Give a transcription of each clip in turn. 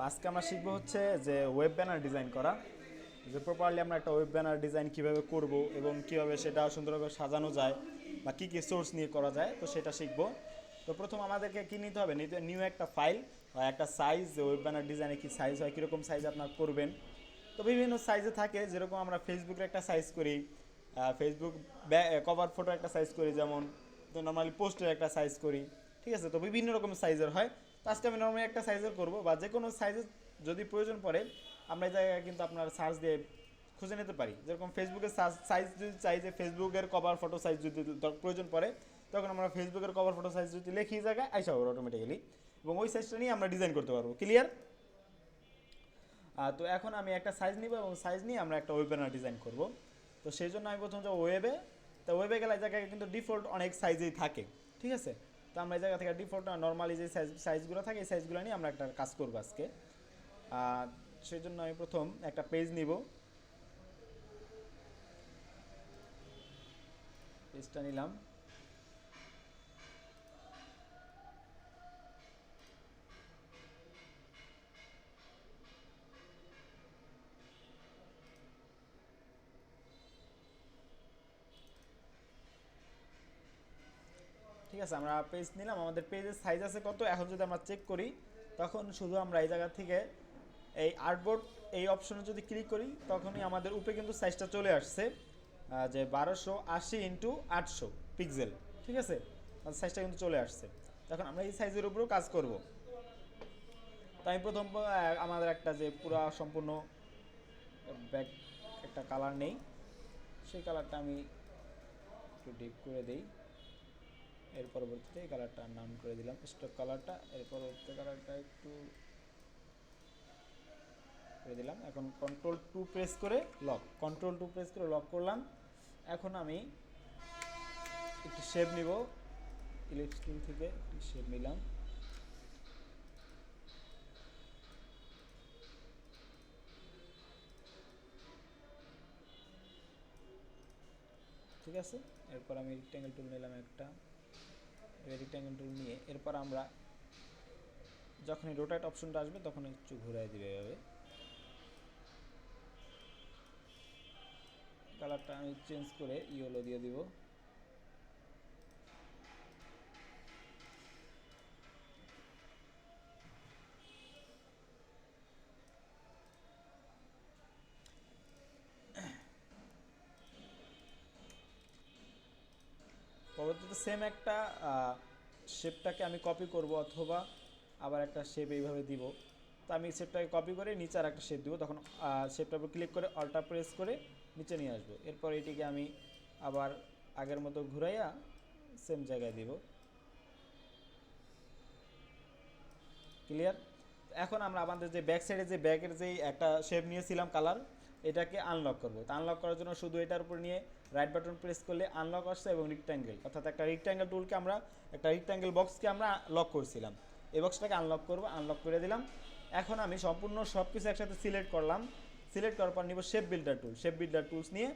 আজকে আমরা শিখবো হচ্ছে যে ওয়েব ব্যানার ডিজাইন করা, যে প্রপারলি আমরা একটা ওয়েব ব্যানার ডিজাইন কিভাবে করব এবং কিভাবে সেটা সুন্দরভাবে সাজানো যায় বা কী কী সোর্স নিয়ে করা যায়, তো সেটা শিখবো। তো প্রথম আমাদেরকে কী নিতে হবে, নিউ একটা ফাইল বা একটা সাইজ, ওয়েব ব্যানার ডিজাইনে কী সাইজ হয়, কীরকম সাইজ আপনার করবেন। তো বিভিন্ন সাইজে থাকে, যেরকম আমরা ফেসবুকের একটা সাইজ করি, ফেসবুক কভার ফটো একটা সাইজ করি, যেমন নর্মালি পোস্টের একটা সাইজ করি, ঠিক আছে। তো বিভিন্ন রকম সাইজের হয়। তো আজকে আমি নর্মালি একটা সাইজের করব, বা যে কোনো সাইজের যদি প্রয়োজন পড়ে আমরা এই জায়গায় কিন্তু আপনার সার্চ দিয়ে খুঁজে নিতে পারি। যেরকম ফেসবুকের সাইজ যদি চাই, যে ফেসবুকের কভার ফটো সাইজ যদি প্রয়োজন পড়ে, তখন আমরা ফেসবুকের কভার ফটো সাইজ যদি লিখি এই জায়গায় আইসা হবে অটোমেটিক্যালি, এবং ওই সাইজটা নিয়ে আমরা ডিজাইন করতে পারবো। ক্লিয়ার? তো এখন আমি একটা সাইজ নিব এবং সাইজ নিয়ে আমরা একটা ওয়েব ব্যানার ডিজাইন করব। তো সেই জন্য আমি প্রথম যাব ওয়েবে। তো ওয়েবে গেলে এই জায়গায় কিন্তু ডিফল্ট অনেক সাইজেই থাকে, ঠিক আছে। তো আমরা এই জায়গা থেকে ডিফল্ট নর্মালি যে সাইজগুলো থাকে এই সাইজগুলো নিয়ে আমরা একটা কাজ করবো আজকে। সেই জন্য আমি প্রথম একটা পেজ নিব, পেজটা নিলাম। ঠিক আছে, আমরা পেজ নিলাম। আমাদের পেজের সাইজ আছে কত, এখন যদি আমরা চেক করি তখন শুধু আমরা এই জায়গা থেকে এই আর্টবোর্ড এই অপশনে যদি ক্লিক করি তখনই আমাদের উপরে কিন্তু সাইজটা চলে আসছে, যে 1280x800 পিক্সেল, ঠিক আছে। সাইজটা কিন্তু চলে আসছে। তখন আমরা এই সাইজের উপরেও কাজ করব। তো আমি প্রথম আমাদের একটা যে পুরা সম্পূর্ণ ব্যাক একটা কালার নেই, সেই কালারটা আমি একটু ডিপ করে দিই। এর পরবর্তীতে এই কালারটা নাম করে দিলাম স্টক কালারটা। এর পরবর্তী কালারটা একটু করে দিলাম। এখন কন্ট্রোল 2 প্রেস করে লক করলাম। এখন আমি একটু শেপ নিব, ইলিপস টুল থেকে শেপ নিলাম। ঠিক আছে, এরপর আমি রেক্ট্যাঙ্গেল টুল নিলাম একটা। রেক্ট্যাঙ্গেল টুল নিয়ে এরপর আমরা যখনই রোটেট অপশনটা আসবে তখন একটু ঘুরাই দিবে এভাবে। কালারটা আমি চেঞ্জ করে ইয়েলো দিয়ে দিব। পরবর্তীতে সেম একটা শেপটাকে আমি কপি করব, অথবা আবার একটা শেপ এইভাবে দিব। তো আমি শেপটাকে কপি করে নিচে আর একটা শেপ দিব, তখন শেপটার উপর ক্লিক করে অল্টা প্রেস করে নিচে নিয়ে আসবো। এরপর এটিকে আমি আবার আগের মতো ঘুরাইয়া সেম জায়গায় দিব। ক্লিয়ার? এখন আমরা আমাদের যে ব্যাক সাইডে যে ব্যাকের যেই একটা শেপ নিয়েছিলাম কালার, এটাকে আনলক করব। তো আনলক করার জন্য শুধু এটার উপর নিয়ে রাইট বাটন প্রেস করলে আনলক আসছে, এবং রেক্ট্যাঙ্গেল অর্থাৎ একটা রেক্ট্যাঙ্গেল টুলকে আমরা একটা রেক্ট্যাঙ্গেল বক্সকে আমরা লক করছিলাম, এই বক্সটাকে আনলক করব। আনলক করে দিলাম। এখন আমি সম্পূর্ণ সব কিছু একসাথে সিলেক্ট করলাম। সিলেক্ট করার পর নিব শেপ বিল্ডার টুলস নিয়ে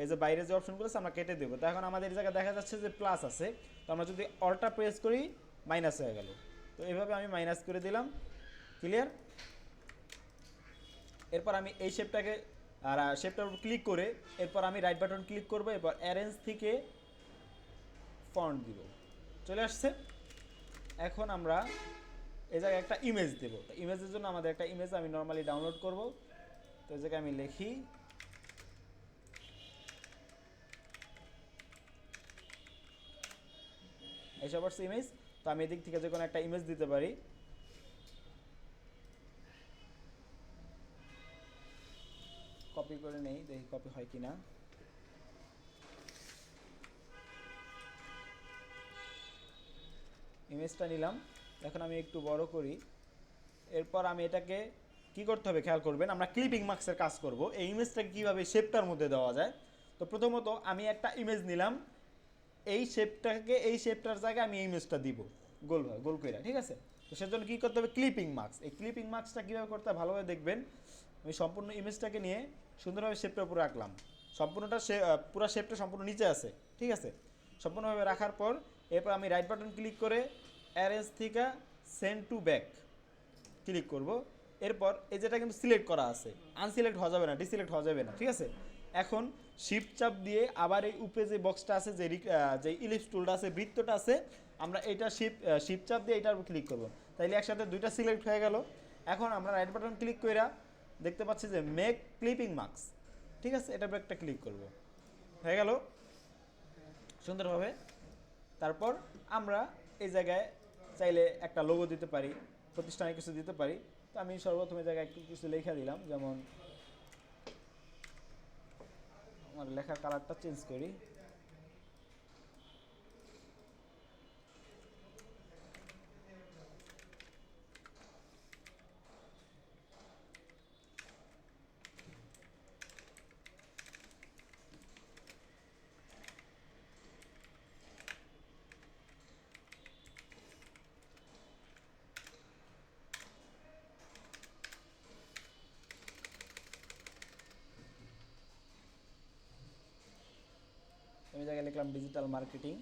এই যে বাইরে যে অপশনগুলো আছে আমরা কেটে দেবো। তো এখন আমাদের এই জায়গায় দেখা যাচ্ছে যে প্লাস আছে, তো আমরা যদি অল্টা প্রেস করি মাইনাস হয়ে গেল। তো এইভাবে আমি মাইনাস করে দিলাম। ক্লিয়ার? এরপর আমি এই শেপটাকে আর শেপটার উপর ক্লিক করে এরপর আমি রাইট বাটন ক্লিক করব, এরপর অ্যারেঞ্জ থেকে ফন্ট দিব। চলে আসছে। এখন আমরা এই জায়গায় একটা ইমেজ দেব। তো ইমেজের জন্য আমাদের একটা ইমেজ আমি নর্মালি ডাউনলোড করব। তো এই জায়গায় আমি লিখি এইসব আসছে ইমেজ। তো আমি এদিক থেকে যে কোনো একটা ইমেজ দিতে পারি। কপি করে নেই, দেখি কপি হয় কিনা। ইমেজটা নিলাম। এখন আমি একটু বড় করি। এরপর আমি এটাকে কি করতে হবে খেয়াল করবেন, আমরা ক্লিপিং মার্কসের কাজ করব। এই ইমেজটাকে কীভাবে শেপটার মধ্যে দেওয়া যায়। তো প্রথমত আমি একটা ইমেজ নিলাম, এই শেপটার জায়গায় আমি ইমেজটা দিব গোল করে, ঠিক আছে। তো সেজন্য কী করতে হবে, ক্লিপিং মার্কস। এই ক্লিপিং মার্কসটা কীভাবে করতে হয় ভালোভাবে দেখবেন। আমি সম্পূর্ণ ইমেজটাকে নিয়ে সুন্দরভাবে শেপটার উপর রাখলাম। সম্পূর্ণটা পুরো শেপটা সম্পূর্ণ নিচে আছে, ঠিক আছে। সম্পূর্ণভাবে রাখার পর এরপর আমি রাইট বাটন ক্লিক করে অ্যারেঞ্জ থেকে সেন্ড টু ব্যাক ক্লিক করব। এরপর এই যেটা কিন্তু সিলেক্ট করা আছে, আনসিলেক্ট হওয়া যাবে না, ডিসিলেক্ট হওয়া যাবে না, ঠিক আছে। এখন শিফট চাপ দিয়ে আবার এই উপরে যে বক্সটা আছে, যে ইলিপস টুলটা আছে, বৃত্তটা আছে, আমরা এটা শিফট চাপ দিয়ে এটার উপর ক্লিক করব। তাইলে একসাথে দুইটা সিলেক্ট হয়ে গেল। এখন আমরা রাইট বাটন ক্লিক কইরা দেখতে পাচ্ছি যে মেক ক্লিপিং মার্কস, ঠিক আছে, এটার উপর একটা ক্লিক করব, হয়ে গেল সুন্দরভাবে। তারপর আমরা এই জায়গায় চাইলে একটা লোগো দিতে পারি, প্রতিষ্ঠানে কিছু দিতে পারি। তো আমি সর্বপ্রথম এই জায়গায় একটু কিছু লেখা দিলাম, যেমন আমার লেখার কালারটা চেঞ্জ করি। আমি জায়গায় লিখলাম ডিজিটাল মার্কেটিং।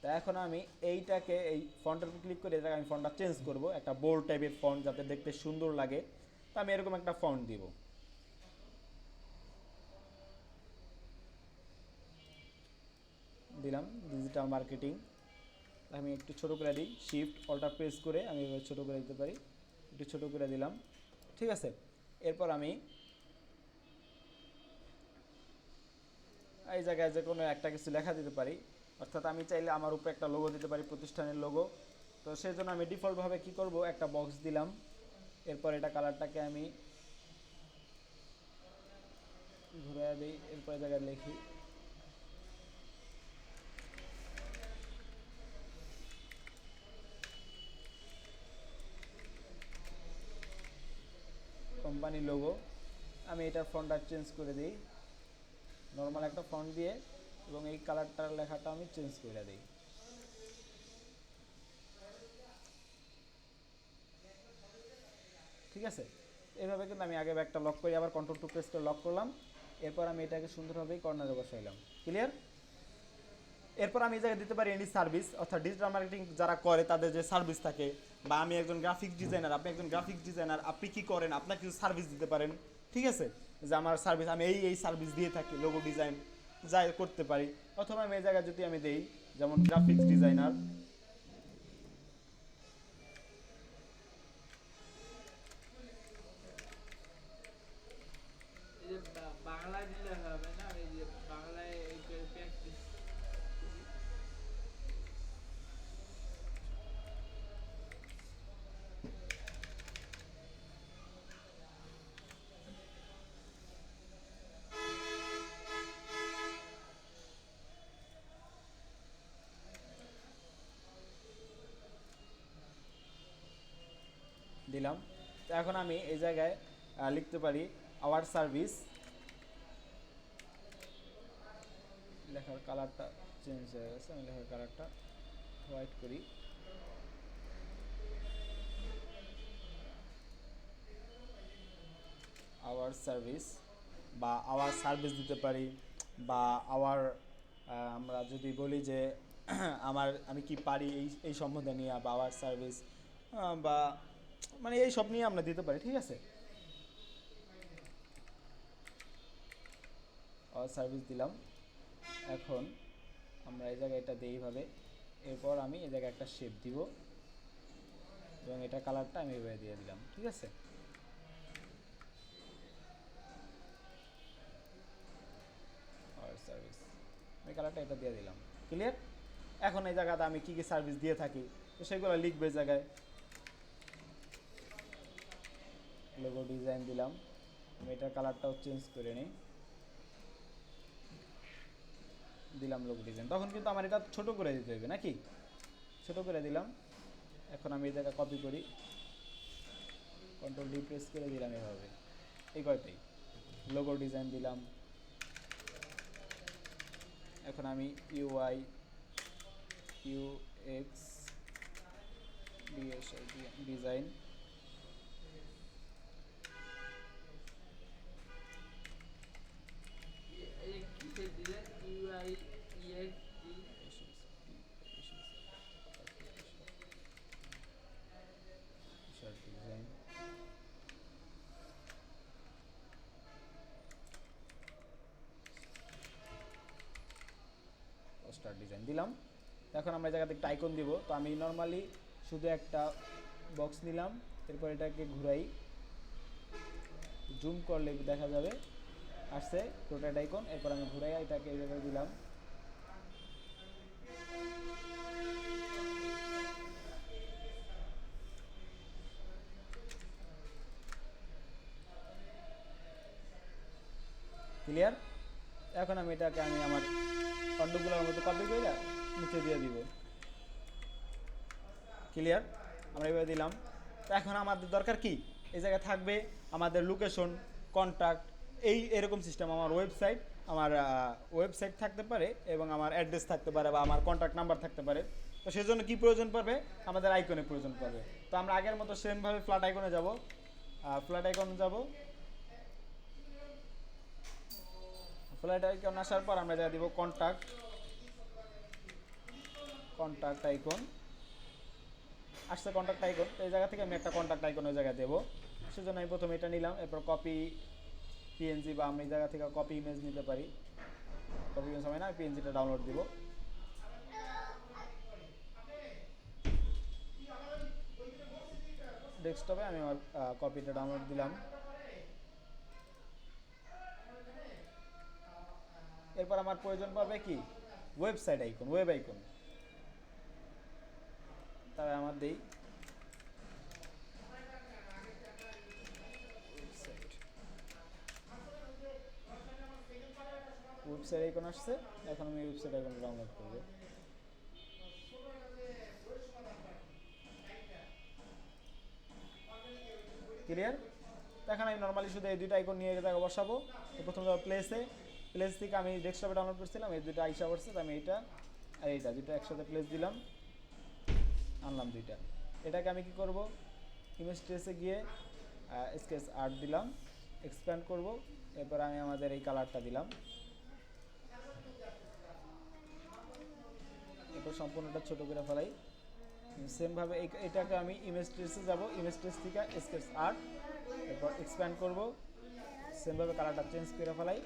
তা এখন আমি এইটাকে এই ফন্টের উপর ক্লিক করে এই জায়গায় আমি ফন্টটা চেঞ্জ করব, একটা বোল্ড টাইপের ফন্ট যাতে দেখতে সুন্দর লাগে। তা আমি এরকম একটা ফন্ট দিব, দিলাম ডিজিটাল মার্কেটিং। আমি একটু ছোট করে দিই, শিফট অল্টার প্রেস করে আমি এভাবে ছোট করে দিতে পারি, একটু ছোট করে দিলাম, ঠিক আছে। এরপর আমি এই জায়গায় যে কোনো একটা কিছু লেখা দিতে পারি, অর্থাৎ আমি চাইলে আমার উপরে একটা লোগো দিতে পারি, প্রতিষ্ঠানের লোগো। তো সেই জন্য আমি ডিফল্টভাবে কী করব, একটা বক্স দিলাম। এরপর এটা কালারটাকে আমি ঘুরে দিই, এরপর জায়গায় লিখি কোম্পানি লোগো। আমি এটার ফন্টটা চেঞ্জ করে দিই, নর্মাল একটা ফন্ট দিয়ে, এবং এই কালারটার লেখাটা আমি চেঞ্জ করে দিই। ঠিক আছে, এইভাবে কিন্তু আমি আগে একটা লক করি, আবার কন্ট্রোল টু প্রেস করে লক করলাম। এরপর আমি এটাকে সুন্দরভাবে কর্নারে বসাইলাম, ক্লিয়ার। এরপর আমি এই জায়গায় দিতে পারি এনি সার্ভিস, অর্থাৎ ডিজিটাল মার্কেটিং যারা করে তাদের যে সার্ভিস থাকে, বা আমি একজন গ্রাফিক্স ডিজাইনার, আপনি একজন গ্রাফিক্স ডিজাইনার, আপনি কি করেন, আপনার কিছু সার্ভিস দিতে পারেন, ঠিক আছে, যে আমার সার্ভিস, আমি এই সার্ভিস দিয়ে থাকি, লোগো ডিজাইন যাই করতে পারি। অথবা আমি এই জায়গায় যদি আমি দেই যেমন গ্রাফিক্স ডিজাইনার, বাংলায় দিলে হবে না, এই যে বাংলায় প্র্যাকটিস দিলাম। তো এখন আমি এই জায়গায় লিখতে পারি আওয়ার সার্ভিস, লেখার কালারটা চেঞ্জ হয়ে গেছে, আমি লেখার কালারটা হোয়াইট করি। আওয়ার সার্ভিস, বা আওয়ার সার্ভিস দিতে পারি, বা আওয়ার, আমরা যদি বলি যে আমি কি পারি এই সম্বন্ধে নিয়ে, বা আওয়ার সার্ভিস, বা মানে এই সব নিয়ে আমরা দিতে পারি, ঠিক আছে। আওয়ার সার্ভিস দিলাম। এখন আমরা এই জায়গায় এটা দিই এইভাবে। এরপর আমি এই জায়গায় একটা শেপ দিব, এবং এটা কালারটা আমি এভাবে দিয়ে দিলাম, ঠিক আছে। আওয়ার সার্ভিস, আমি কালারটা এটা দিয়ে দিলাম, ক্লিয়ার। এখন এই জায়গাতে আমি কী কী সার্ভিস দিয়ে থাকি তো সেগুলো লিখবে জায়গায়। লোগো ডিজাইন দিলাম, আমি এটার কালারটাও চেঞ্জ করে নিই, দিলাম লোগো ডিজাইন। তখন কিন্তু আমার এটা ছোট করে দিতে হবে নাকি, ছোট করে দিলাম। এখন আমি এই জায়গা কপি করি, কন্ট্রোল ডি প্রেস করে দিলাম এভাবে, এই কয়টাই লোগো ডিজাইন দিলাম। এখন আমি ইউআই ইউএক্স ডিজাইন, কিসের দিলেন, UI UX design, start design দিলাম। এখন আমরা এই জায়গাতে একটা আইকন দিব। তো আমি নর্মালি শুধু একটা বক্স নিলাম, এরপর এটাকে ঘুরাই, জুম করলে দেখা যাবে আসছে রোটেট আইকন। এরপর আমি ঘুরাই এটাকে এই জায়গায় দিলাম। ক্লিয়ার? এখন আমি এটাকে আমার অন্যগুলোর মধ্যে কপি করে নিচে দিয়ে দিব। ক্লিয়ার? আমরা এইভাবে দিলাম। তো এখন আমাদের দরকার কি, এই জায়গায় থাকবে আমাদের লোকেশন, কন্ট্যাক্ট, এরকম সিস্টেম। আমার ওয়েবসাইট থাকতে পারে এবং আমার অ্যাড্রেস থাকতে পারে বা আমার কন্ট্যাক্ট নাম্বার থাকতে পারে। তো সেজন্য কি প্রয়োজন পড়বে, আমাদের আইকনের প্রয়োজন পড়বে। তো আমরা আগের মতো সেমভাবে ফ্ল্যাট আইকনে যাব। ফ্ল্যাট আইকন যাব। ফ্ল্যাট আইকন আসার পর আমরা যা দিব কন্ট্যাক্ট আইকন আসছে। কন্ট্যাক্ট আইকন, এই জায়গা থেকে আমি একটা কন্ট্যাক্ট আইকন ওই জায়গায় দেবো। সেজন্য আমি প্রথমে এটা নিলাম, এরপর কপি পিএনজি বা আমি এই জায়গা থেকে কপি ইমেজ নিতে পারি। কপি ইমেজ হয় না, আমি পিএনজিটা ডাউনলোড দিব। ডেস্কটপে আমি আমার কপিটা ডাউনলোড দিলাম। এরপর আমার প্রয়োজন পড়বে কি, ওয়েবসাইট আইকন, ওয়েব আইকন। তবে আমার দেই ওয়েবসাইট আইকন আসছে। এখন আমি ওয়েবসাইট আইকন ডাউনলোড করব। ক্লিয়ার? এখন আমি নর্মালি শুধু এই দুইটা আইকন নিয়ে জায়গা বসাবো। তো প্রথম যাবো প্লেস থেকে আমি ডেস্কটপে ডাউনলোড করছিলাম, এই দুইটা আইসা পড়ছে। তো আমি এইটা আর এইটা দুইটা একসাথে প্লেস দিলাম, আনলাম দুইটা। এটাকে আমি কি করব, ইমেজ ট্রেসে গিয়ে স্কেচ আর্ট দিলাম, এক্সপ্যান্ড করব। এরপর আমি আমাদের এই কালারটা দিলাম। এরপর সম্পূর্ণটা ছোট করে ফেলাই। সেমভাবে এটাকে আমি ইমেজ ট্রেসে যাব, ইমেজ ট্রেস থেকে স্কেচ আর্ট, এরপর এক্সপ্যান্ড করব। সেমভাবে কালারটা চেঞ্জ করে ফেলাই।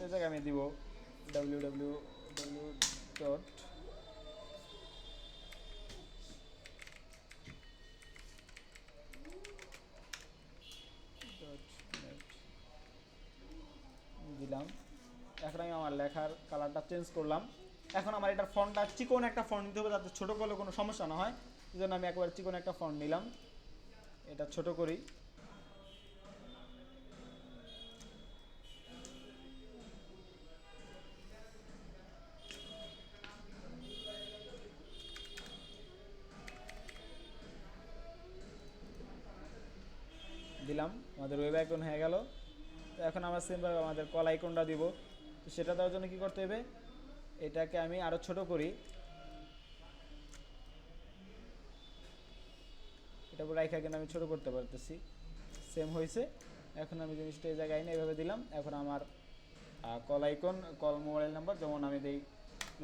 এই জায়গায় আমি দিব www ডট দিলাম। এখন আমি আমার লেখার কালারটা চেঞ্জ করলাম। এখন আমার এটার ফন্টটা চিকন একটা ফন্ট নিতে হবে, যাতে ছোটো করলে কোনো সমস্যা না হয়। এই জন্য আমি একবার চিকন একটা ফন্ট নিলাম, এটা ছোট করি। দিলাম, আমাদের ওয়েব আইকন হয়ে গেল। তো এখন আমরা সেমভাবে আমাদের কল আইকনটা দিব। তো সেটা দেওয়ার জন্য কী করতে হবে, এটাকে আমি আরও ছোট করি। এটা পুরো রাইখা কিন্তু আমি ছোটো করতে পারতেছি। সেম হয়েছে। এখন আমি জিনিসটা এই জায়গায় এনে এভাবে দিলাম। এখন আমার call icon, call mobile number, যেমন আমি দিই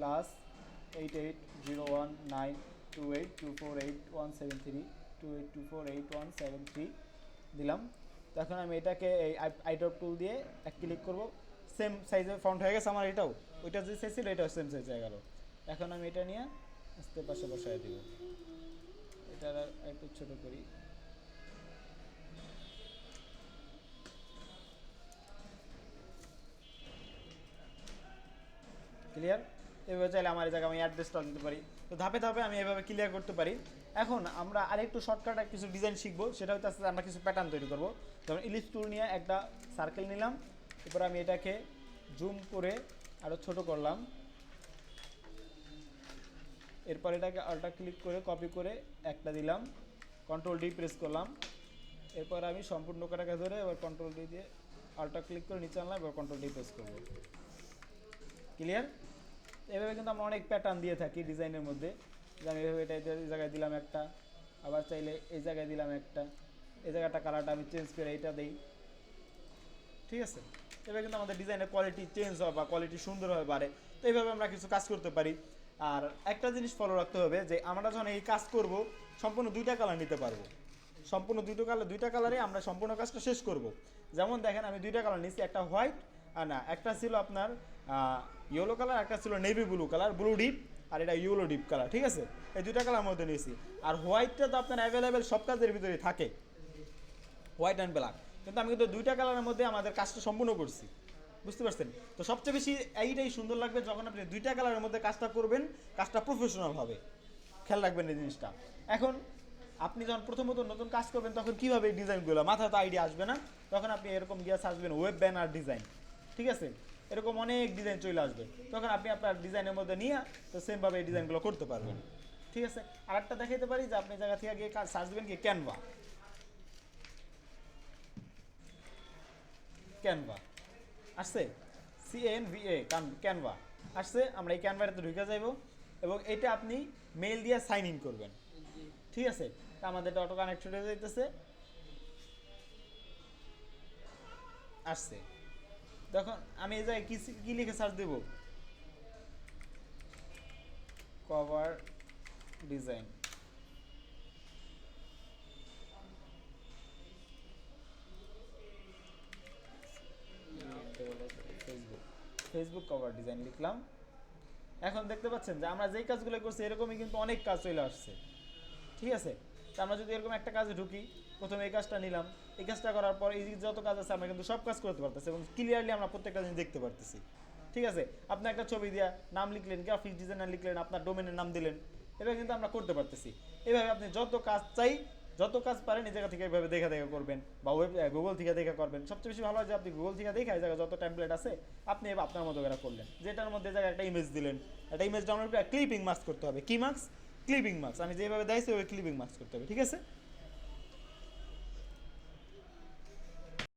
+880192824248173282824817 দিলাম। তো এখন আমি এটাকে এই আইড্রপ টুল দিয়ে এক ক্লিক করব। সেম সাইজের ফন্ট হয়ে গেছে আমার এটাও, ওইটা যে সাইজ ছিল এটাও সেম সাইজ হয়ে গেল। এখন আমি এটা নিয়ে আস্তে পাশে বসায় দিব। এটা একটু ছোট করি। ক্লিয়ার? এভাবে চাইলে আমার এই জায়গায় আমি অ্যাড্রেসটাও দিতে পারি। তো ধাপে ধাপে আমি এভাবে ক্লিয়ার করতে পারি। এখন আমরা আরেকটু শর্টকাট কিছু ডিজাইন শিখবো, সেটা হচ্ছে আস্তে আমরা কিছু প্যাটার্ন তৈরি করবো। যেমন ইলিশ টুল নিয়ে একটা সার্কেল নিলাম, এরপর আমি এটাকে জুম করে আরও ছোট করলাম। এরপর এটাকে আলটা ক্লিক করে কপি করে একটা দিলাম, কন্ট্রোল ডি প্রেস করলাম। এরপর আমি সম্পূর্ণ কটাকে ধরে এবার কন্ট্রোল ডি দিয়ে আলটা ক্লিক করে নিচে আনলাম, এবার কন্ট্রোল ডি প্রেস করবো। ক্লিয়ার? এভাবে কিন্তু আমরা অনেক প্যাটার্ন দিয়ে থাকি ডিজাইনের মধ্যে। আমি এভাবে এটা এই জায়গায় দিলাম একটা, আবার চাইলে এই জায়গায় দিলাম একটা, এই জায়গাটা কালারটা আমি চেঞ্জ করে এইটা দিই। ঠিক আছে, এবার কিন্তু আমাদের ডিজাইনের কোয়ালিটি চেঞ্জ হয় বা কোয়ালিটি সুন্দর হয়ে বাড়ে। তো এইভাবে আমরা কিছু কাজ করতে পারি। আর একটা জিনিস ফলো রাখতে হবে যে আমরা যখন এই কাজ করব সম্পূর্ণ দুইটা কালার নিতে পারবো, সম্পূর্ণ দুইটা কালারে আমরা সম্পূর্ণ কাজটা শেষ করব। যেমন দেখেন আমি দুইটা কালার নিচ্ছি, একটা হোয়াইট আর না, একটা ছিল আপনার ইয়েলো কালার, একটা ছিল navy blue colour, blue deep, আর এটা ইয়েলো ডিপ কালার। ঠিক আছে, এই দুইটা কালার মধ্যে নিয়েছি। আর হোয়াইটটা তো আপনার অ্যাভেলেবেল সব কাজের ভিতরে থাকে, হোয়াইট অ্যান্ড ব্ল্যাক, কিন্তু আমি কিন্তু দুইটা কালারের মধ্যে আমাদের কাজটা সম্পূর্ণ করছি, বুঝতে পারছেন? তো সবচেয়ে বেশি এইটাই সুন্দর লাগবে যখন আপনি দুইটা কালারের মধ্যে কাজটা করবেন, কাজটা প্রফেশনাল হবে। খেয়াল রাখবেন এই জিনিসটা। এখন আপনি যখন প্রথমত নতুন কাজ করবেন তখন কীভাবে এই ডিজাইনগুলো মাথায় তো আইডিয়া আসবে না, তখন আপনি এরকম গিয়ে সার্চবেন ওয়েব ব্যানার ডিজাইন। ঠিক আছে, এরকম অনেক ডিজাইন চলে আসবে, তখন আপনি আপনার ডিজাইনের মধ্যে নিয়ে তো সেমভাবে এই ডিজাইনগুলো করতে পারবেন। ঠিক আছে, আর একটা দেখাইতে পারি যে আপনি জায়গা থেকে গিয়ে সার্চ দেবেন কি ক্যানভা, ক্যানভা আসছে, CANVA ক্যানভা আসছে। আমরা এই ক্যানভাতে ঢুকে যাইব এবং এটা আপনি মেল দিয়ে সাইন ইন করবেন। জি। ঠিক আছে, তা আমাদের অটো কানেক্টেড হয়ে যাইতেছে, আসছে। তখন আমি এই জায়গায় কি লিখে সার্চ দেব, cover design, Facebook, Facebook cover design লিখলাম। এখন দেখতে পাচ্ছেন যে আমরা যেই কাজগুলো করছি এরকমই কিন্তু অনেক কাজ চলে আসছে। ঠিক আছে, তা আমরা যদি এরকম একটা কাজে ঢুকি, প্রথমে এই কাজটা নিলাম, এই কাজটা করার পর এই যত কাজ আছে আমরা কিন্তু সব কাজ করতে পারতেছি এবং ক্লিয়ারলি আমরা প্রত্যেকটা জিনিস দেখতে পারতেছি। ঠিক আছে, আপনি একটা ছবি দিয়া নাম লিখলেন, গ্রাফিক্স ডিজাইনার লিখলেন, আপনার ডোমেনের নাম দিলেন, এটা কিন্তু আমরা করতে পারতেছি। এইভাবে আপনি যত কাজ চাই, যত কাজ পারেন এই জায়গা থেকে এইভাবে দেখা করবেন বা গুগল থেকে দেখা করবেন। সবচেয়ে বেশি ভালো হয় যে আপনি গুগল থেকে দেখা এই জায়গায় যত টেমপ্লেট আছে আপনি এবার আপনার মতো করে করলেন, যেটার মধ্যে জায়গায় একটা ইমেজ দিলেন, একটা ইমেজ ডাউনলোড করে ক্লিপিং মার্কস করতে হবে। কি মার্কস? Clipping marks. আমি যেভাবে দেখাইছি ওই ক্লিপিং মার্কস করতে হবে। ঠিক আছে।